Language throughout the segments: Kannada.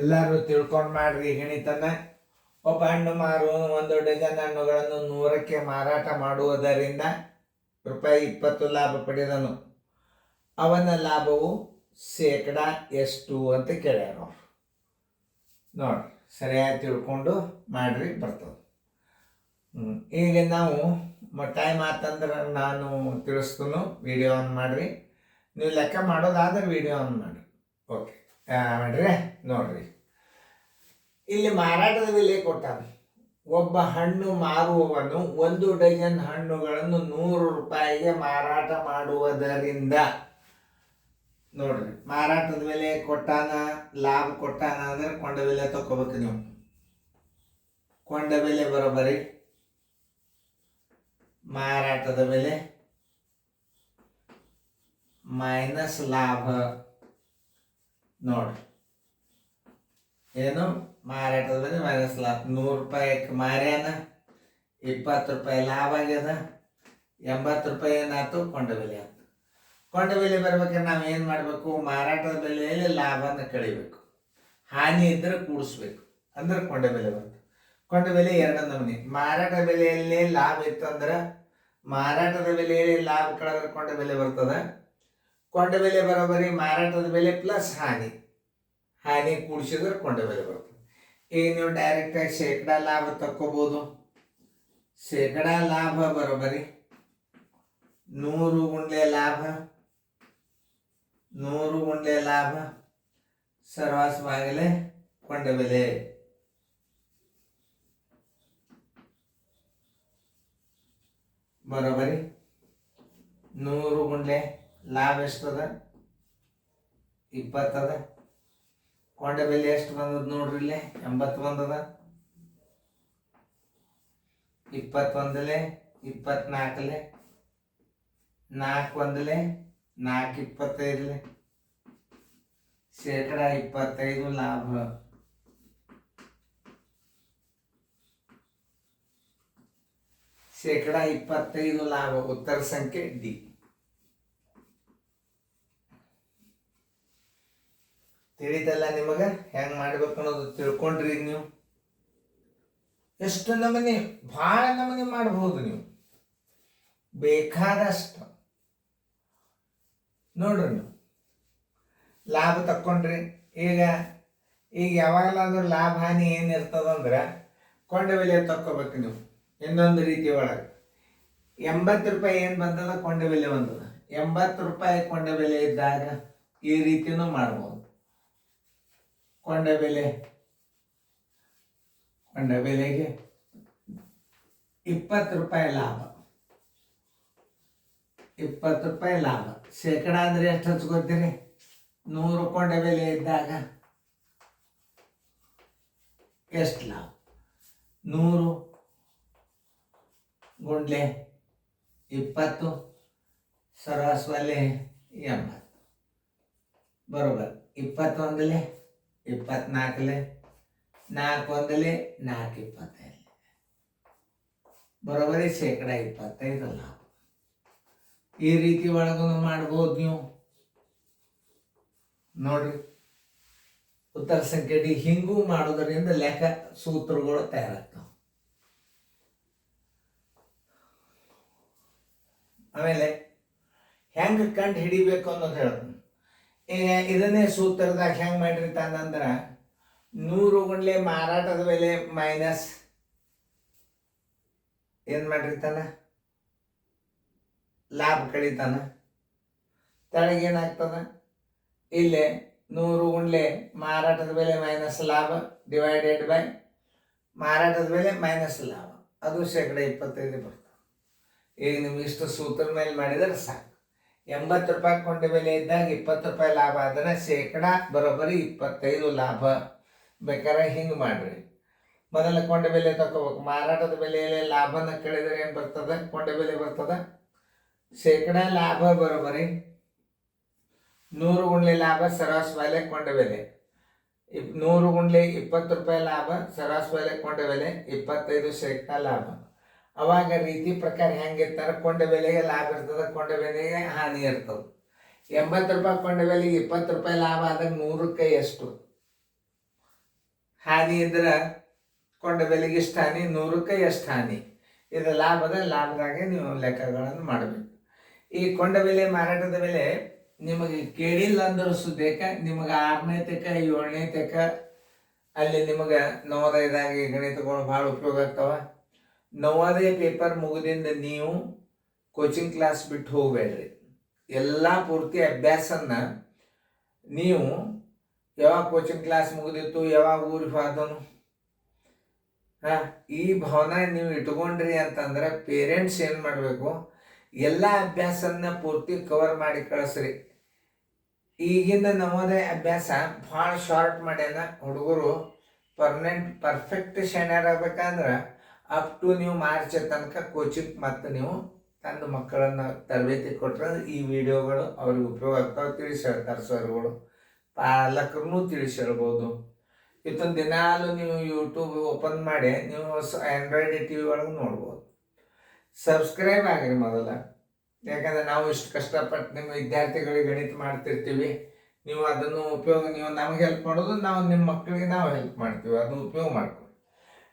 ಎಲ್ಲರೂ ತಿಳ್ಕೊಂಡು ಮಾಡ್ರಿ ಗಣಿತನ. ಒಬ್ಬ ಹಣ್ಣು ಮಾರುವನು 1 ಡಜನ್ ಹಣ್ಣುಗಳನ್ನು 100ಕ್ಕೆ ಮಾರಾಟ ಮಾಡುವುದರಿಂದ ₹20 ಲಾಭ ಪಡೆದನು. ಅವನ ಲಾಭವು ಶೇಕಡ ಎಷ್ಟು ಅಂತ ಕೇಳ್ಯಾರ ಅವ್ರು. ನೋಡ್ರಿ, ಸರಿಯಾಗಿ ತಿಳ್ಕೊಂಡು ಮಾಡ್ರಿ, ಬರ್ತದೆ. ಈಗ ನಾವು ಟೈಮ್ ಆತಂದ್ರೆ ನಾನು ತಿಳಿಸ್ತೀನಿ. ವಿಡಿಯೋ ಆನ್ ಮಾಡಿರಿ. ನೀವು ಲೆಕ್ಕ ಮಾಡೋದಾದ್ರೆ ವಿಡಿಯೋ ಆನ್ ಮಾಡಿರಿ. ಓಕೆ ಮಾಡ್ರಿ. ನೋಡ್ರಿ, ಇಲ್ಲಿ ಮಾರಾಟದ ಬೆಲೆ ಕೊಟ್ಟಾನೆ. ಒಬ್ಬ ಹಣ್ಣು ಮಾರುವವನು 1 ಡಜನ್ ಹಣ್ಣುಗಳನ್ನು ₹100ಗೆ ಮಾರಾಟ ಮಾಡುವುದರಿಂದ, ನೋಡ್ರಿ, ಮಾರಾಟದ ಬೆಲೆ ಕೊಟ್ಟಾನ, ಲಾಭ ಕೊಟ್ಟಾನ ಅಂದ್ರೆ ಕೊಂಡ ಬೆಲೆ ತಗೋಬೇಕು ನೀವು. ಕೊಂಡ ಬೆಲೆ ಬರೋಬರಿ ಮಾರಾಟದ ಬೆಲೆ ಮೈನಸ್ ಲಾಭ. ನೋಡ್ರಿ, ಏನು ಮಾರಾಟದ ಬೆಲೆ ಮೈನಸ್ ಲಾಭ. ₹100ಕ್ಕೆ ಮಾರ್ಯಾನ, ₹20 ಲಾಭ ಆಗ್ಯದ, ₹80 ಏನಾಯ್ತು, ಕೊಂಡ ಬೆಲೆ ಆಯ್ತು. ಕೊಂಡ ಬೆಲೆ ಬರ್ಬೇಕಾದ್ರೆ ನಾವು ಏನು ಮಾಡಬೇಕು? ಮಾರಾಟದ ಬೆಲೆಯಲ್ಲಿ ಲಾಭನ ಕಳಿಬೇಕು. ಹಾನಿ ಇದ್ರೆ ಕೂಡಿಸ್ಬೇಕು, ಅಂದ್ರೆ ಕೊಂಡ ಬೆಲೆ ಬರ್ತದೆ. ಕೊಂಡ ಬೆಲೆ 2 ನಮೂನಿ. ಮಾರಾಟ ಬೆಲೆಯಲ್ಲಿ ಲಾಭ ಇತ್ತಂದ್ರೆ ಮಾರಾಟದ ಬೆಲೆಯಲ್ಲಿ ಲಾಭ ಕಳೆದ್ರೆ ಕೊಂಡ ಬೆಲೆ ಬರ್ತದೆ. ಕೊಂಡ ಬೆಲೆ ಬರೋಬರಿ ಮಾರಾಟದ ಬೆಲೆ ಪ್ಲಸ್ ಹಾನಿ ಕೂಡಿಸಿದ್ರೆ ಕೊಂಡ ಬೆಲೆ ಬರ್ತದೆ. ಈಗ ನೀವು ಡೈರೆಕ್ಟಾಗಿ ಶೇಕಡ ಲಾಭ ತಕ್ಕೋಬೋದು. ಶೇಕಡ ಲಾಭ ಬರೋಬರಿ 100 ಗುಂಡ್ಲೆ ಲಾಭ, 100 ಗುಂಡ್ಲೆ ಲಾಭ ಸರ್ವಾಸವಾಗಲೇ ಕೊಂಡ ಬೆಲೆ. ಬರೋಬರಿ 100 ಗುಂಡ್ಲೆ ಲಾಭ ಎಷ್ಟದ? 20 ಅದ. ಕೊಂಡ ಬೆಲೆ ಎಷ್ಟು ಬಂದದ ನೋಡ್ರಿ, ಇಲ್ಲೇ 80 ಬಂದದ. 21 24 4 1 4 25 ಶೇಕಡ 25 ಲಾಭ. ಶೇಕಡ 25 ಲಾಭ. ಉತ್ತರ ಸಂಖ್ಯೆ ಡಿ. ತಿಳಿತಲ್ಲ ನಿಮಗೆ ಹೆಂಗ್ ಮಾಡ್ಬೇಕು ಅನ್ನೋದು ತಿಳ್ಕೊಂಡ್ರಿ. ನೀವು ಎಷ್ಟು ನಮೂನಿ, ಭಾಳ ನಮೂನಿ ಮಾಡಬಹುದು ನೀವು, ಬೇಕಾದಷ್ಟು. ನೋಡ್ರಿ, ನೀವು ಲಾಭ ತಕ್ಕೊಂಡ್ರಿ. ಈಗ ಯಾವಾಗಲಾದ್ರೂ ಲಾಭ ಹಾನಿ ಏನಿರ್ತದಂದ್ರೆ ಕೊಂಡ ಬೆಲೆ ತಕ್ಕೋಬೇಕು ನೀವು. ಇನ್ನೊಂದು ರೀತಿ ಒಳಗೆ ₹80 ಏನು ಬಂದದ, ಕೊಂಡ ಬೆಲೆ ಬಂದದ. ₹80 ಕೊಂಡ ಬೆಲೆ ಇದ್ದಾಗ ಈ ರೀತಿನೂ ಮಾಡ್ಬೋದು. ಕೊಂಡ ಬೆಲೆಗೆ ₹20 ಲಾಭ, ₹20 ಲಾಭ. ಶೇಕಡ ಅಂದ್ರೆ ಎಷ್ಟು ಹಚ್ಕೋತೀರಿ? 100 ಕೊಂಡ ಬೆಲೆ ಇದ್ದಾಗ ಎಷ್ಟು ಲಾಭ? 100 ಗುಂಡ್ಲೆ 20 ಸರಾಸರಿ 80. ಬರೋબર. 21 24 4 1 4 25 ಬರೋಬರಿ ಶೇಕಡ 25 ಲಾಭ. ಈ ರೀತಿ ಒಳಗೂ ಮಾಡ್ಬೋದು ನೀವು. ನೋಡ್ರಿ, ಉತ್ತರ ಸಂಖ್ಯೆ ಡಿ. ಹಿಂಗೂ ಮಾಡೋದರಿಂದ ಲೆಕ್ಕ ಸೂತ್ರಗಳು ತಯಾರಾಗ್ತಾವ. ಆಮೇಲೆ ಹೆಂಗೆ ಕಂಡು ಹಿಡಿಬೇಕು ಅನ್ನೋದು ಹೇಳ್ತೀನಿ. ಈಗ ಇದನ್ನೇ ಸೂತ್ರದಾಗ ಹೆಂಗೆ ಮಾಡಿರ್ತಾನಂದ್ರೆ 100 ಗುಂಡ್ಲೆ ಮಾರಾಟದ ಬೆಲೆ ಮೈನಸ್ ಏನು ಮಾಡಿರ್ತಾನ, ಲಾಭ ಕಳೀತಾನ. ತೆಳಗೇನಾಗ್ತದ, ಇಲ್ಲೇ 100 ಗುಂಡ್ಲೆ ಮಾರಾಟದ ಬೆಲೆ ಮೈನಸ್ ಲಾಭ ಡಿವೈಡೆಡ್ ಬೈ ಮಾರಾಟದ ಬೆಲೆ ಮೈನಸ್ ಲಾಭ, ಅದು ಶೇಕಡ 25 ಬರ್ತದೆ. ಈಗ ನಿಮ್ಗೆ ಇಷ್ಟು ಸೂತ್ರ ಮೇಲೆ ಮಾಡಿದರೆ ಸಾಕು. ₹80 ಕೊಂಡ ಬೆಲೆ ಇದ್ದಾಗ ₹20 ಲಾಭ ಆದರೆ ಶೇಕಡ ಬರೋಬ್ಬರಿ 25 ಲಾಭ. ಬೇಕಾದ್ರೆ ಹಿಂಗೆ ಮಾಡ್ರಿ. ಮೊದಲ ಕೊಂಡ ಬೆಲೆ ತಗೋಬೇಕು. ಮಾರಾಟದ ಬೆಲೆಯಲ್ಲಿ ಲಾಭನ ಕಳೆದರೆ ಏನು ಬರ್ತದೆ, ಕೊಂಡ ಬೆಲೆ ಬರ್ತದೆ. ಶೇಕಡ ಲಾಭ ಬರೋಬ್ಬರಿ 100 ಗುಂಡ್ಲೆ ಲಾಭ ಸರಾಸರಿ ಕೊಂಡ ಬೆಲೆ. 100 ಗುಂಡ್ಲೆ ₹20 ಲಾಭ ಸರಾಸರಿ ಕೊಂಡ ಬೆಲೆ 25 ಶೇಕಡ ಲಾಭ. ಅವಾಗ ರೀತಿ ಪ್ರಕಾರ ಹೆಂಗಿರ್ತಾರೆ, ಕೊಂಡ ಬೆಲೆಗೆ ಲಾಭ ಇರ್ತದೆ, ಕೊಂಡ ಬೆಲೆಗೆ ಹಾನಿ ಇರ್ತದೆ. ₹80 ಕೊಂಡ ಬೆಲೆಗೆ ₹20 ಲಾಭ ಆದಾಗ 100ಕ್ಕೆ ಎಷ್ಟು? ಹಾನಿ ಇದ್ರೆ ಕೊಂಡ ಬೆಲೆಗೆ ಇಷ್ಟು ಹಾನಿ, 100ಕ್ಕೆ ಎಷ್ಟು ಹಾನಿ, ಇದು ಲಾಭದಾಗೆ ನೀವು ಲೆಕ್ಕಗಳನ್ನು ಮಾಡಬೇಕು. ಈ ಕೊಂಡ ಬೆಲೆ ಮಾರಾಟದ ಬೆಲೆ ನಿಮಗೆ ಕೇಳಿಲ್ಲ ಅಂದ್ರೆ ಸುದ್ದೇಕ ನಿಮಗೆ 6ನೇ ತಕ 7ನೇ ತಕ ಅಲ್ಲಿ ನಿಮಗೆ ನವೋದಯದಾಗ ಗಣಿತಗಳು ಭಾಳ ಉಪಯೋಗ ಆಗ್ತಾವ. ನವೋದಯ ಪೇಪರ್ ಮುಗಿದಿಂದ ನೀವು ಕೋಚಿಂಗ್ ಕ್ಲಾಸ್ ಬಿಟ್ಟು ಹೋಗಬೇಡ್ರಿ. ಎಲ್ಲ ಪೂರ್ತಿ ಅಭ್ಯಾಸನ ನೀವು ಯಾವಾಗ ಕೋಚಿಂಗ್ ಕ್ಲಾಸ್ ಮುಗಿದಿತ್ತು, ಯಾವಾಗ ಊರಿಗೆ ಹೋದನು, ಈ ಭಾವನೆ ನೀವು ಇಟ್ಕೊಂಡ್ರಿ ಅಂತಂದ್ರೆ ಪೇರೆಂಟ್ಸ್ ಏನು ಮಾಡಬೇಕು, ಎಲ್ಲ ಅಭ್ಯಾಸನ ಪೂರ್ತಿ ಕವರ್ ಮಾಡಿ ಕಳಿಸ್ರಿ. ಈಗಿನ ನವೋದಯ ಅಭ್ಯಾಸ ಭಾಳ ಶಾರ್ಟ್ ಮಾಡ್ಯಾನ. ಹುಡುಗರು ಪರ್ಫೆಕ್ಟ್ ಶೇಣರ್ ಆಗ್ಬೇಕಂದ್ರೆ ಅಪ್ ಟು ನೀವು ಮಾರ್ಚ್ ತನಕ ಕೋಚಿಂಗ್ ಮತ್ತು ನೀವು ತಂದು ಮಕ್ಕಳನ್ನು ತರಬೇತಿ ಕೊಟ್ಟರೆ ಈ ವಿಡಿಯೋಗಳು ಅವ್ರಿಗೆ ಉಪಯೋಗ ಆಗ್ತಾವೆ. ತಿಳಿಸಿ ಹೇಳ್ತಾರೆ ಸರ್ಗಳು, ಪಾಲಕರು ತಿಳಿಸಿ ಹೇಳ್ಬೋದು. ಇದೊಂದು ದಿನಾಲು ನೀವು ಯೂಟ್ಯೂಬ್ ಓಪನ್ ಮಾಡಿ ನೀವು ಆ್ಯಂಡ್ರಾಯ್ಡ್ ಟಿ ವಿ ಒಳಗೆ ನೋಡ್ಬೋದು. ಸಬ್ಸ್ಕ್ರೈಬ್ ಆಗಿರಿ ಮೊದಲ, ಯಾಕಂದರೆ ನಾವು ಇಷ್ಟು ಕಷ್ಟಪಟ್ಟು ನಿಮ್ಮ ವಿದ್ಯಾರ್ಥಿಗಳಿಗೆ ಗಣಿತ ಮಾಡ್ತಿರ್ತೀವಿ. ನೀವು ಅದನ್ನು ಉಪಯೋಗ, ನೀವು ನಮಗೆ ಹೆಲ್ಪ್ ಮಾಡೋದು, ನಾವು ನಿಮ್ಮ ಮಕ್ಕಳಿಗೆ ನಾವು ಹೆಲ್ಪ್ ಮಾಡ್ತೀವಿ. ಅದನ್ನು ಉಪಯೋಗ ಮಾಡ್ಕೊಂಡು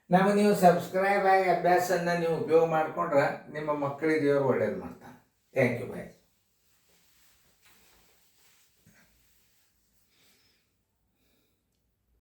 ನಮಗೆ ನೀವು ಸಬ್ಸ್ಕ್ರೈಬ್ ಆಗಿ ಅಭ್ಯಾಸನ ನೀವು ಉಪಯೋಗ ಮಾಡಿಕೊಂಡ್ರೆ ನಿಮ್ಮ ಮಕ್ಕಳಿಗೆ ದೇವರು ಒಳ್ಳೇದು ಮಾಡ್ತಾನೆ. Thank you bye.